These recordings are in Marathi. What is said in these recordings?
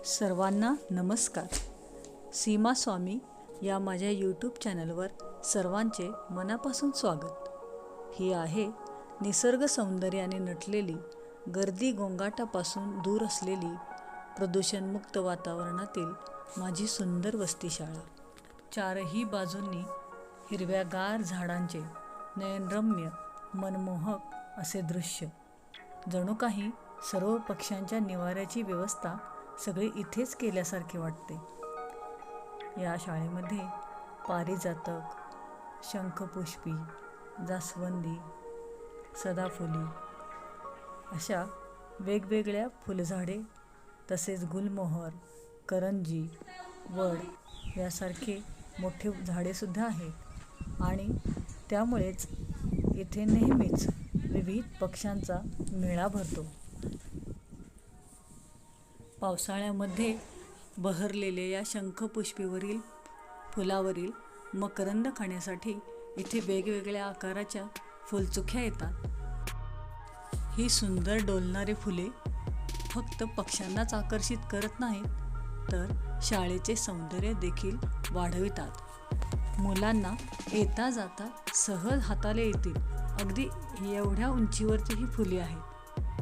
सर्वांना नमस्कार. सीमा स्वामी या माझ्या यूट्यूब चॅनलवर सर्वांचे मनापासून स्वागत. ही आहे निसर्ग सौंदर्याने नटलेली, गर्दी गोंगाटापासून दूर असलेली, प्रदूषणमुक्त वातावरणातील माझी सुंदर वस्तीशाळा. चारही बाजूंनी हिरव्यागार झाडांचे नयनरम्य मनमोहक असे दृश्य. जणू काही सर्व पक्ष्यांच्या निवाऱ्याची व्यवस्था सगळे इथेच केल्यासारखे वाटते. या शाळेमध्ये पारिजातक, शंखपुष्पी, जास्वंदी, सदाफुली अशा वेगवेगळ्या फुलझाडे, तसेच गुलमोहर, करंजी, वड यासारखे मोठे झाडेसुद्धा आहेत आणि त्यामुळेच इथे नेहमीच विविध पक्ष्यांचा मेळा भरतो. पावसाळ्यामध्ये बहरलेल्या या शंखपुष्पीवरील फुलावरील मकरंद खाण्यासाठी इथे वेगवेगळ्या आकाराच्या फुलचुख्या येतात. ही सुंदर डोलणारी फुले फक्त पक्ष्यांनाच आकर्षित करत नाहीत, तर शाळेचे सौंदर्य देखील वाढवितात. मुलांना येता जाता सहज हाताला येतील अगदी एवढ्या उंचीवरची ही फुले आहेत.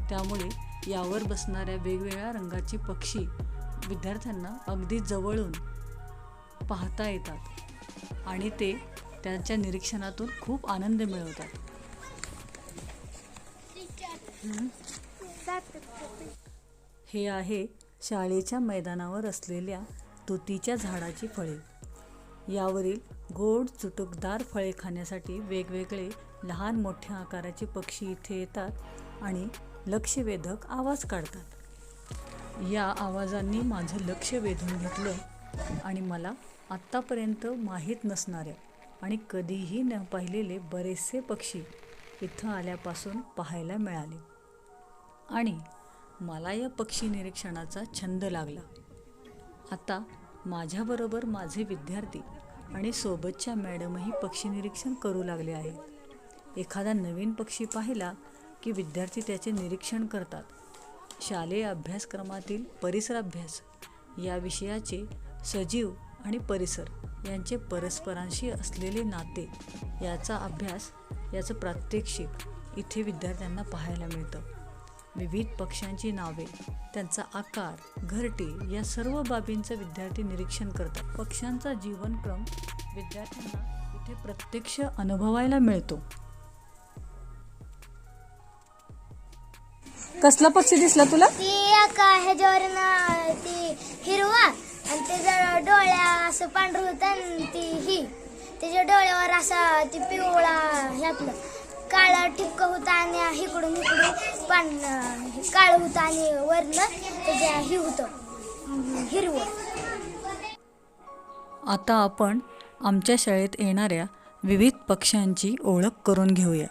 त्यामुळे यावर बसणाऱ्या वेगवेगळ्या रंगाचे पक्षी विद्यार्थ्यांना अगदी जवळून पाहता येतात आणि ते त्यांच्या निरीक्षणातून खूप आनंद मिळवतात. हे आहे शाळेच्या मैदानावर असलेल्या तुतीच्या झाडाची फळे. यावरील गोड चुटुकदार फळे खाण्यासाठी वेगवेगळे लहान मोठ्या आकाराचे पक्षी इथे येतात आणि लक्षवेधक आवाज काढतात. या आवाजांनी माझं लक्ष वेधून घेतलं आणि मला आत्तापर्यंत माहीत नसणाऱ्या आणि कधीही न पाहिलेले बरेचसे पक्षी इथं आल्यापासून पाहायला मिळाले आणि मला या पक्षी निरीक्षणाचा छंद लागला. आता माझ्याबरोबर माझे विद्यार्थी आणि सोबतच्या मॅडमही पक्षी निरीक्षण करू लागले आहेत. एखादा नवीन पक्षी पाहिला की विद्यार्थी त्याचे निरीक्षण करतात. शालेय अभ्यासक्रमातील परिसर अभ्यास या विषयाचे सजीव आणि परिसर यांचे परस्परांशी असलेले नाते याचा अभ्यास, याचं प्रात्यक्षिक इथे विद्यार्थ्यांना पाहायला मिळतं. विविध पक्ष्यांची नावे, त्यांचा आकार, घरटे या सर्व बाबींचं विद्यार्थी निरीक्षण करतात. पक्ष्यांचा जीवनक्रम विद्यार्थ्यांना इथे प्रत्यक्ष अनुभवायला मिळतो. कसला पक्षी दिसला तुला? ती एका ह्याच्यावर ती हिरवा आणि त्याच्या डोळ्या असं पांढरं होतं आणि त्याच्या डोळ्यावर असा ती पिवळा ह्यातलं काळा ठिपका होता आणि इकडून काळं होतं आणि वरनं त्याच्या होतं हिरवं. आता आपण आमच्या शाळेत येणाऱ्या विविध पक्ष्यांची ओळख करून घेऊया.